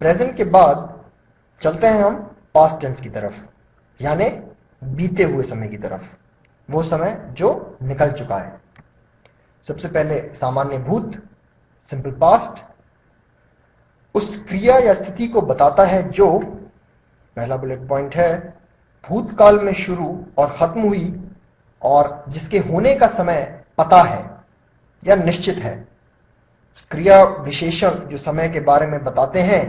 Present के बाद चलते हैं हम पास्ट टेंस की तरफ, यानी बीते हुए समय की तरफ, वो समय जो निकल चुका है। सबसे पहले सामान्य भूत, सिंपल पास्ट, उस क्रिया या स्थिति को बताता है जो, पहला बुलेट पॉइंट है, भूतकाल में शुरू और खत्म हुई और जिसके होने का समय पता है या निश्चित है। क्रिया विशेषण जो समय के बारे में बताते हैं,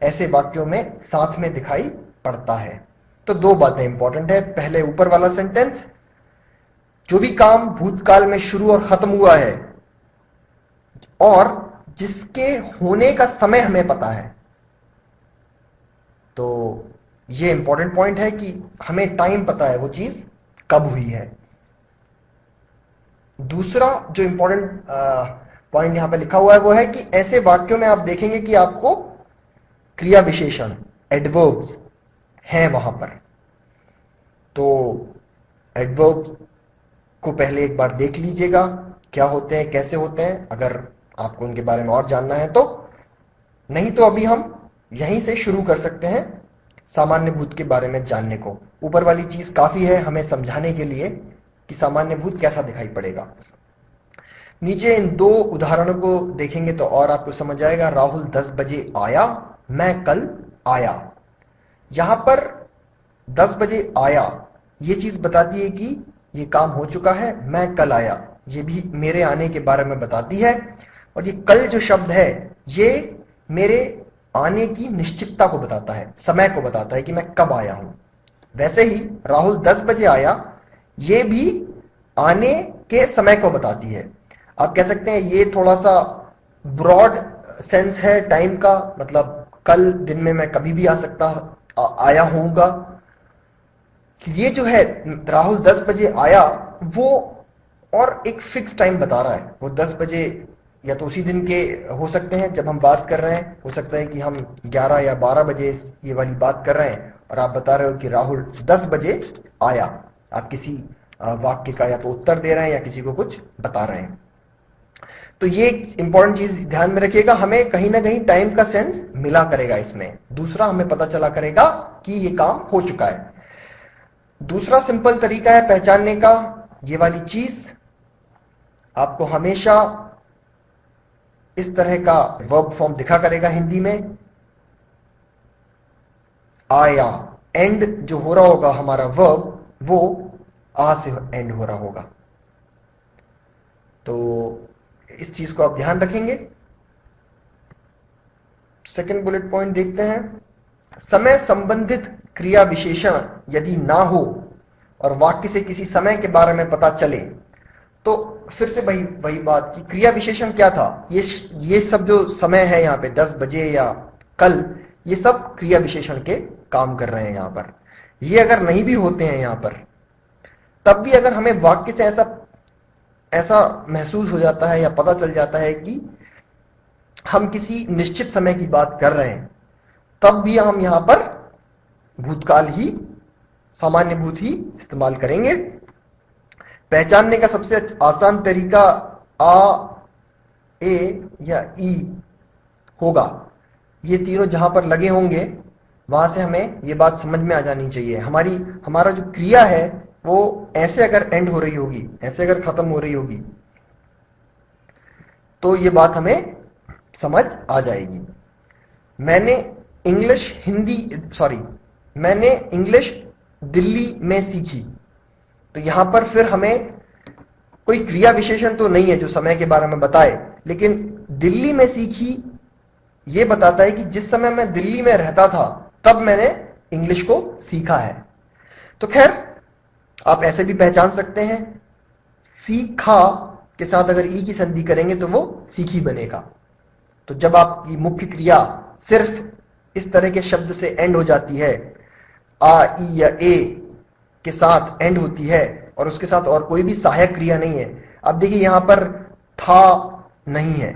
ऐसे वाक्यों में साथ में दिखाई पड़ता है। तो दो बातें इंपॉर्टेंट है। पहले ऊपर वाला सेंटेंस, जो भी काम भूतकाल में शुरू और खत्म हुआ है और जिसके होने का समय हमें पता है, तो ये इंपॉर्टेंट पॉइंट है कि हमें टाइम पता है वो चीज कब हुई है। दूसरा जो इंपॉर्टेंट पॉइंट यहां पे लिखा हुआ है वो है कि ऐसे वाक्यों में आप देखेंगे कि आपको क्रिया विशेषण, एडवर्ब्स हैं वहां पर। तो एडवर्ब को पहले एक बार देख लीजिएगा, क्या होते हैं, कैसे होते हैं, अगर आपको उनके बारे में और जानना है तो। नहीं तो अभी हम यहीं से शुरू कर सकते हैं सामान्य भूत के बारे में जानने को। ऊपर वाली चीज काफी है हमें समझाने के लिए कि सामान्य भूत कैसा दिखाई पड़ेगा। नीचे इन दो उदाहरणों को देखेंगे तो और आपको समझ आएगा। राहुल 10 बजे आया, मैं कल आया। यहां पर 10 बजे आया ये चीज बताती है कि ये काम हो चुका है, मैं कल आया ये भी मेरे आने के बारे में बताती है। और ये कल जो शब्द है ये मेरे आने की निश्चितता को बताता है, समय को बताता है कि मैं कब आया हूं। वैसे ही राहुल 10 बजे आया ये भी आने के समय को बताती है। आप कह सकते हैं ये थोड़ा सा ब्रॉड सेंस है टाइम का, मतलब कल दिन में मैं कभी भी आ सकता आया होऊंगा। ये जो है राहुल 10 बजे आया वो और एक फिक्स टाइम बता रहा है। वो 10 बजे या तो उसी दिन के हो सकते हैं जब हम बात कर रहे हैं, हो सकता है कि हम 11 या 12 बजे ये वाली बात कर रहे हैं और आप बता रहे हो कि राहुल 10 बजे आया। आप किसी वाक्य का या तो उत्तर दे रहे हैं या किसी को कुछ बता रहे हैं। तो ये इंपॉर्टेंट चीज ध्यान में रखिएगा, हमें कहीं ना कहीं टाइम का सेंस मिला करेगा इसमें। दूसरा, हमें पता चला करेगा कि ये काम हो चुका है। दूसरा सिंपल तरीका है पहचानने का, ये वाली चीज आपको हमेशा इस तरह का वर्ब फॉर्म दिखा करेगा हिंदी में। आया, एंड जो हो रहा होगा हमारा वर्ब वो आ से एंड हो रहा होगा। तो इस चीज को आप ध्यान रखेंगे। सेकंड बुलेट पॉइंट देखते हैं। समय संबंधित क्रिया विशेषण यदि ना हो और वाक्य से किसी समय के बारे में पता चले तो फिर से वही बात कि क्रिया विशेषण क्या था। ये सब जो समय है यहाँ पे 10 बजे या कल, ये सब क्रिया विशेषण के काम कर रहे हैं यहाँ पर। ये अगर नहीं भी होते हैं यहाँ पर तब भी अगर हमें वाक्य से ऐसा महसूस हो जाता है या पता चल जाता है कि हम किसी निश्चित समय की बात कर रहे हैं, तब भी हम यहां पर भूतकाल ही, सामान्य भूत ही इस्तेमाल करेंगे। पहचानने का सबसे आसान तरीका आ, ए या ई होगा। ये तीनों जहां पर लगे होंगे वहां से हमें ये बात समझ में आ जानी चाहिए। हमारा जो क्रिया है वो ऐसे अगर एंड हो रही होगी, ऐसे अगर खत्म हो रही होगी, तो ये बात हमें समझ आ जाएगी। मैंने इंग्लिश दिल्ली में सीखी। तो यहां पर फिर हमें कोई क्रिया विशेषण तो नहीं है जो समय के बारे में बताए, लेकिन दिल्ली में सीखी ये बताता है कि जिस समय मैं दिल्ली में रहता था तब मैंने इंग्लिश को सीखा है। तो खैर आप ऐसे भी पहचान सकते हैं, सीखा के साथ अगर ई की संधि करेंगे तो वो सीखी बनेगा। तो जब आपकी मुख्य क्रिया सिर्फ इस तरह के शब्द से एंड हो जाती है, आ, ई या ए के साथ एंड होती है और उसके साथ और कोई भी सहायक क्रिया नहीं है। अब देखिए यहां पर था नहीं है,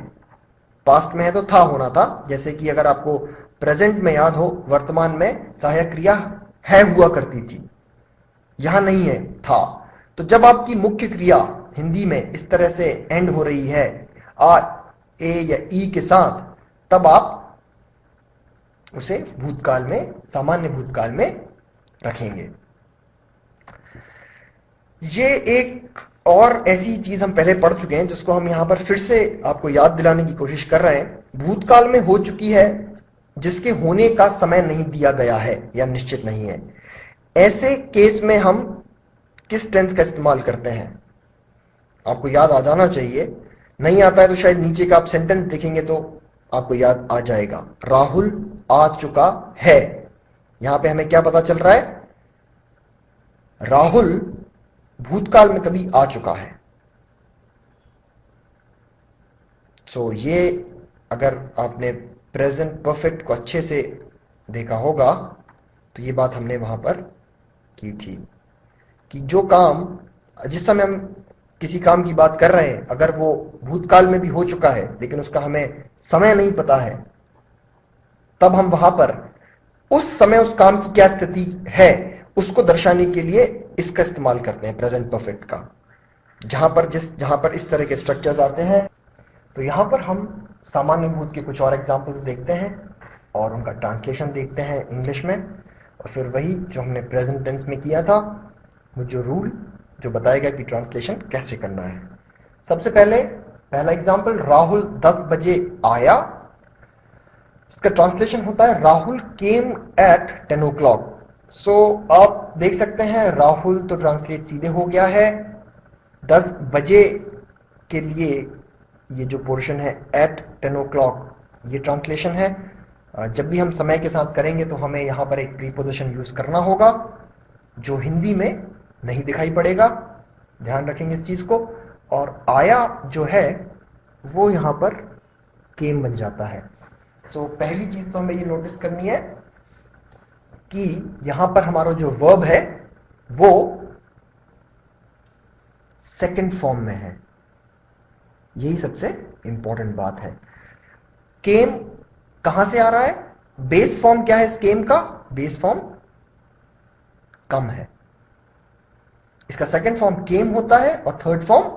पास्ट में है तो था होना था। जैसे कि अगर आपको प्रेजेंट में याद हो, वर्तमान में सहायक क्रिया है हुआ करती थी, यहां नहीं है, था। तो जब आपकी मुख्य क्रिया हिंदी में इस तरह से एंड हो रही है आ, ए या ई के साथ, तब आप उसे भूतकाल में, सामान्य भूतकाल में रखेंगे। ये एक और ऐसी चीज हम पहले पढ़ चुके हैं जिसको हम यहां पर फिर से आपको याद दिलाने की कोशिश कर रहे हैं। भूतकाल में हो चुकी है जिसके होने का समय नहीं दिया गया है या निश्चित नहीं है, ऐसे केस में हम किस टेंस का इस्तेमाल करते हैं? आपको याद आ जाना चाहिए। नहीं आता है तो शायद नीचे का आप सेंटेंस देखेंगे तो आपको याद आ जाएगा। राहुल आ चुका है, यहां पे हमें क्या पता चल रहा है? राहुल भूतकाल में कभी आ चुका है। सो ये अगर आपने प्रेजेंट परफेक्ट को अच्छे से देखा होगा तो ये बात हमने वहां पर की थी कि जो काम, जिस समय हम किसी काम की बात कर रहे हैं, अगर वो भूतकाल में भी हो चुका है लेकिन उसका हमें समय नहीं पता है, तब हम वहां पर उस समय उस काम की क्या स्थिति है उसको दर्शाने के लिए इसका इस्तेमाल करते हैं, प्रेजेंट परफेक्ट का। जहां पर इस तरह के स्ट्रक्चर्स आते हैं। तो यहां पर हम सामान्य भूत के कुछ और एग्जांपल्स देखते हैं और उनका ट्रांसलेशन देखते हैं इंग्लिश में, और फिर वही जो हमने प्रेजेंट टेंस में किया था, वो जो रूल जो बताएगा कि ट्रांसलेशन कैसे करना है। सबसे पहले पहला एग्जांपल, राहुल 10 बजे आया। इसका ट्रांसलेशन होता है राहुल केम एट 10 o'clock। सो आप देख सकते हैं राहुल तो ट्रांसलेट सीधे हो गया है। 10 बजे के लिए ये जो पोर्शन है एट 10 o'clock, ये ट्रांसलेशन है। जब भी हम समय के साथ करेंगे तो हमें यहां पर एक प्रीपोजिशन यूज करना होगा जो हिंदी में नहीं दिखाई पड़ेगा, ध्यान रखेंगे इस चीज को। और आया जो है वो यहां पर केम बन जाता है। सो पहली चीज तो हमें ये नोटिस करनी है कि यहां पर हमारा जो वर्ब है वो सेकंड फॉर्म में है, यही सबसे इंपॉर्टेंट बात है। केम कहां से आ रहा है? बेस फॉर्म क्या है इस केम का? बेस फॉर्म कम है। इसका सेकंड फॉर्म केम होता है और थर्ड फॉर्म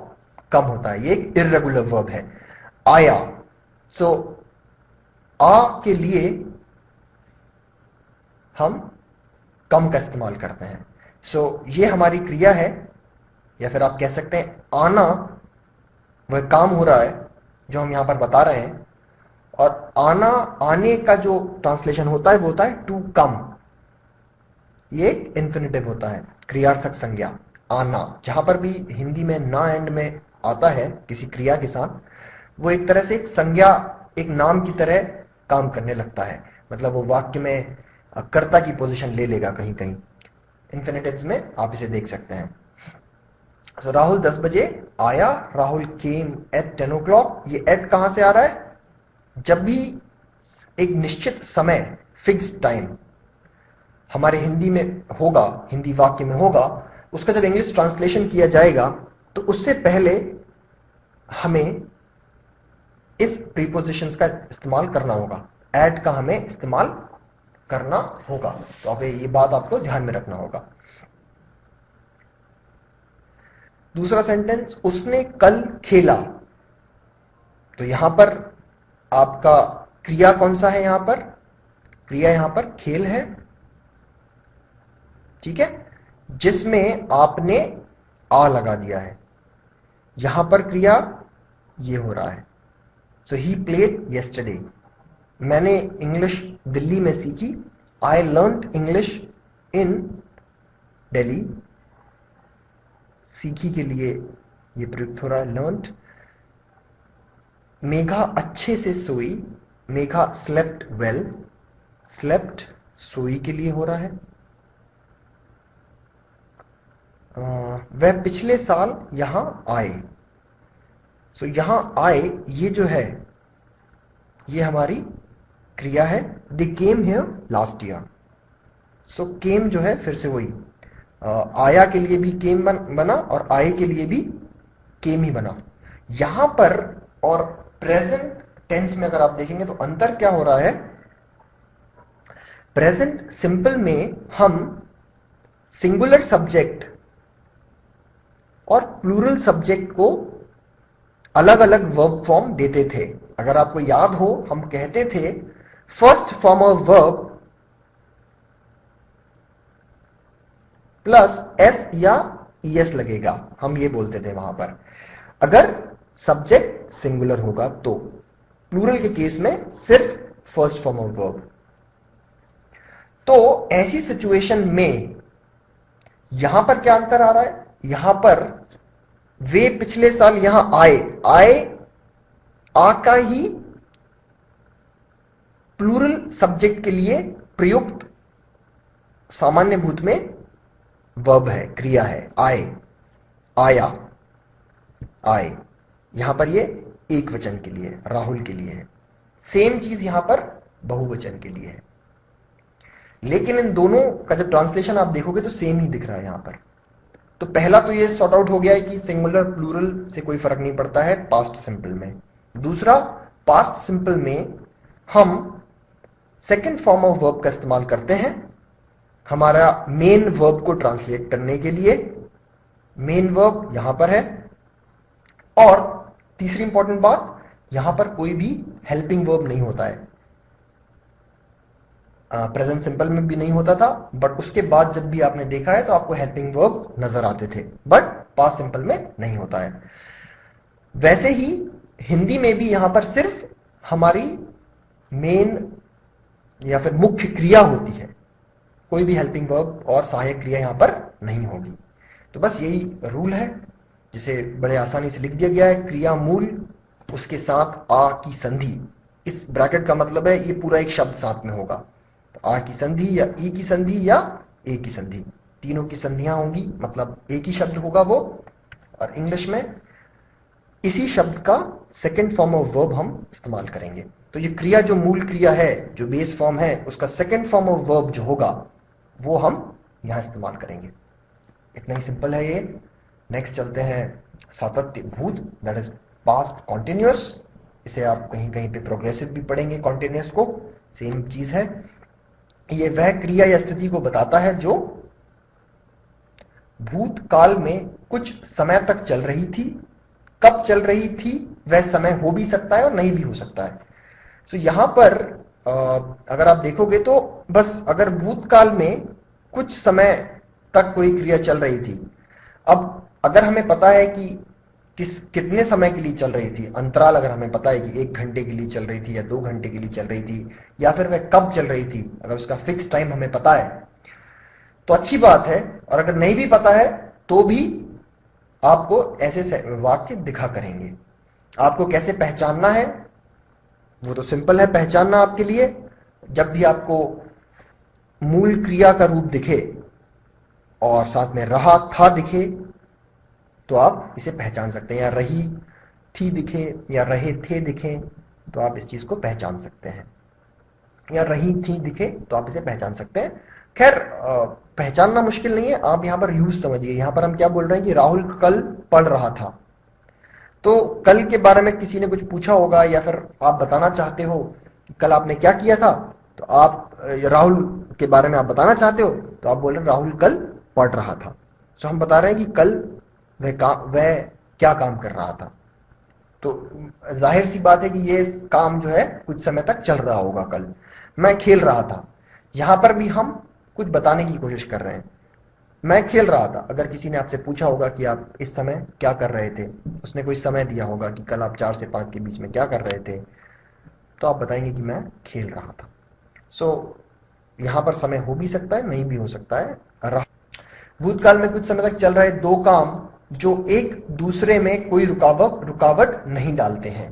कम होता है। ये एक इर्रेगुलर वर्ब है, आया। सो आ के लिए हम कम का इस्तेमाल करते हैं। सो ये हमारी क्रिया है, या फिर आप कह सकते हैं आना वह काम हो रहा है जो हम यहां पर बता रहे हैं। और आना, आने का जो ट्रांसलेशन होता है वो होता है टू कम। ये एक इंफिनिटिव होता है, क्रियार्थक संज्ञा आना। जहां पर भी हिंदी में ना एंड में आता है किसी क्रिया के साथ, वो एक तरह से एक संज्ञा, एक नाम की तरह काम करने लगता है। मतलब वो वाक्य में कर्ता की पोजीशन ले लेगा कहीं कहीं। इंफिनिटिव्स में आप इसे देख सकते हैं। So, राहुल 10 बजे आया, राहुल केम एट 10 o'clock। ये एट कहां से आ रहा है? जब भी एक निश्चित समय, फिक्स्ड टाइम हमारे हिंदी में होगा, हिंदी वाक्य में होगा, उसका जब इंग्लिश ट्रांसलेशन किया जाएगा तो उससे पहले हमें इस प्रीपोजिशंस का इस्तेमाल करना होगा, एट का हमें इस्तेमाल करना होगा। तो अब ये बात आपको ध्यान में रखना होगा। दूसरा सेंटेंस, उसने कल खेला। तो यहां पर आपका क्रिया कौन सा है? यहां पर क्रिया, यहां पर खेल है, ठीक है, जिसमें आपने आ लगा दिया है। यहां पर क्रिया ये हो रहा है। सो ही प्लेड येस्टरडे। मैंने इंग्लिश दिल्ली में सीखी। I learned English in Delhi. सीखी के लिए ये प्रयुक्त हो रहा है लर्नड। मेघा अच्छे से सोई। Megha slept well. स्लेप्ट सोई के लिए हो रहा है। वह पिछले साल यहां आए। सो यहां आए, ये जो है ये हमारी क्रिया है। दे केम हियर लास्ट ईयर। सो केम जो है फिर से वही, आया के लिए भी केम बना और आए के लिए भी केम ही बना। यहां पर और प्रेजेंट टेंस में अगर आप देखेंगे तो अंतर क्या हो रहा है? प्रेजेंट सिंपल में हम सिंगुलर सब्जेक्ट और प्लूरल सब्जेक्ट को अलग अलग वर्ब फॉर्म देते थे। अगर आपको याद हो, हम कहते थे first form of verb plus S या ईएस लगेगा, हम ये बोलते थे वहां पर, अगर सब्जेक्ट सिंगुलर होगा तो। प्लूरल के केस में सिर्फ फर्स्ट फॉर्म ऑफ वर्ब। तो ऐसी सिचुएशन में यहां पर क्या अंतर आ रहा है, यहां पर वे पिछले साल यहां आए आ का ही प्लूरल सब्जेक्ट के लिए प्रयुक्त सामान्य भूत में वर्ब है, क्रिया है, आए, आया, आए। यहां पर ये एक वचन के लिए, राहुल के लिए है। सेम चीज यहां पर बहुवचन के लिए है, लेकिन इन दोनों का जब ट्रांसलेशन आप देखोगे तो सेम ही दिख रहा है यहां पर। तो पहला तो ये सॉर्ट आउट हो गया है कि सिंगुलर प्लूरल से कोई फर्क नहीं पड़ता है पास्ट सिंपल में। दूसरा, पास्ट सिंपल में हम सेकंड फॉर्म ऑफ वर्ब का इस्तेमाल करते हैं हमारा मेन वर्ब को ट्रांसलेट करने के लिए। मेन वर्ब यहां पर है। और तीसरी इंपॉर्टेंट बात, यहां पर कोई भी हेल्पिंग वर्ब नहीं होता है। प्रेजेंट सिंपल में भी नहीं होता था, बट उसके बाद जब भी आपने देखा है तो आपको हेल्पिंग वर्ब नजर आते थे, बट पास्ट सिंपल में नहीं होता है। वैसे ही हिंदी में भी यहां पर सिर्फ हमारी मेन या फिर मुख्य क्रिया होती है, कोई भी हेल्पिंग वर्ब और सहायक क्रिया यहां पर नहीं होगी। तो बस यही रूल है, जिसे बड़े आसानी से लिख दिया गया है। क्रिया मूल, उसके साथ आ की संधि, इस ब्रैकेट का मतलब है ये पूरा एक शब्द साथ में होगा। तो आ की संधि या ई की संधि या ए की संधि, तीनों की संधियां होंगी, मतलब एक ही शब्द होगा वो। और इंग्लिश में इसी शब्द का सेकंड फॉर्म ऑफ वर्ब हम इस्तेमाल करेंगे। तो ये क्रिया जो मूल क्रिया है, जो बेस फॉर्म है, उसका सेकंड फॉर्म ऑफ वर्ब जो होगा वो हम यहां इस्तेमाल करेंगे। इतना ही सिंपल है ये। नेक्स्ट चलते हैं सातत्य भूत, दैट इज पास्ट कॉन्टिन्यूअस। इसे आप कहीं कहीं पे प्रोग्रेसिव भी पढ़ेंगे, कॉन्टिन्यूअस को, सेम चीज है। ये वह क्रिया या स्थिति को बताता है जो भूतकाल में कुछ समय तक चल रही थी। कब चल रही थी वह समय हो भी सकता है और नहीं भी हो सकता है। तो यहां पर अगर आप देखोगे तो बस अगर भूतकाल में कुछ समय तक कोई क्रिया चल रही थी, अब अगर हमें पता है कि कितने समय के लिए चल रही थी, अंतराल अगर हमें पता है कि 1 घंटे के लिए चल रही थी या 2 घंटे के लिए चल रही थी, या फिर वह कब चल रही थी, अगर उसका फिक्स टाइम हमें पता है तो अच्छी बात है। और अगर नहीं भी पता है तो भी आपको ऐसे वाक्य दिखा करेंगे। आपको कैसे पहचानना है वो तो सिंपल है पहचानना आपके लिए। जब भी आपको मूल क्रिया का रूप दिखे और साथ में रहा था दिखे तो आप इसे पहचान सकते हैं, या रही थी दिखे या रहे थे दिखे तो आप इस चीज को पहचान सकते हैं, या रही थी दिखे तो आप इसे पहचान सकते हैं। खैर पहचानना मुश्किल नहीं है, आप यहां पर यूज समझिए। यहां पर हम क्या बोल रहे हैं कि राहुल कल पढ़ रहा था। तो कल के बारे में किसी ने कुछ पूछा होगा या फिर आप बताना चाहते हो कि कल आपने क्या किया था, तो आप राहुल के बारे में आप बताना चाहते हो तो आप बोल रहे हैं राहुल कल पढ़ रहा था। तो हम बता रहे हैं कि कल वह क्या काम कर रहा था। तो जाहिर सी बात है कि ये काम जो है कुछ समय तक चल रहा होगा। कल मैं खेल रहा था, यहां पर भी हम कुछ बताने की कोशिश कर रहे हैं। मैं खेल रहा था, अगर किसी ने आपसे पूछा होगा कि आप इस समय क्या कर रहे थे, उसने कोई समय दिया होगा कि कल आप 4 से 5 के बीच में क्या कर रहे थे, तो आप बताएंगे कि मैं खेल रहा था। सो यहां पर समय हो भी सकता है, नहीं भी हो सकता है। भूतकाल में कुछ समय तक चल रहे 2 काम जो एक दूसरे में कोई रुकावट नहीं डालते हैं।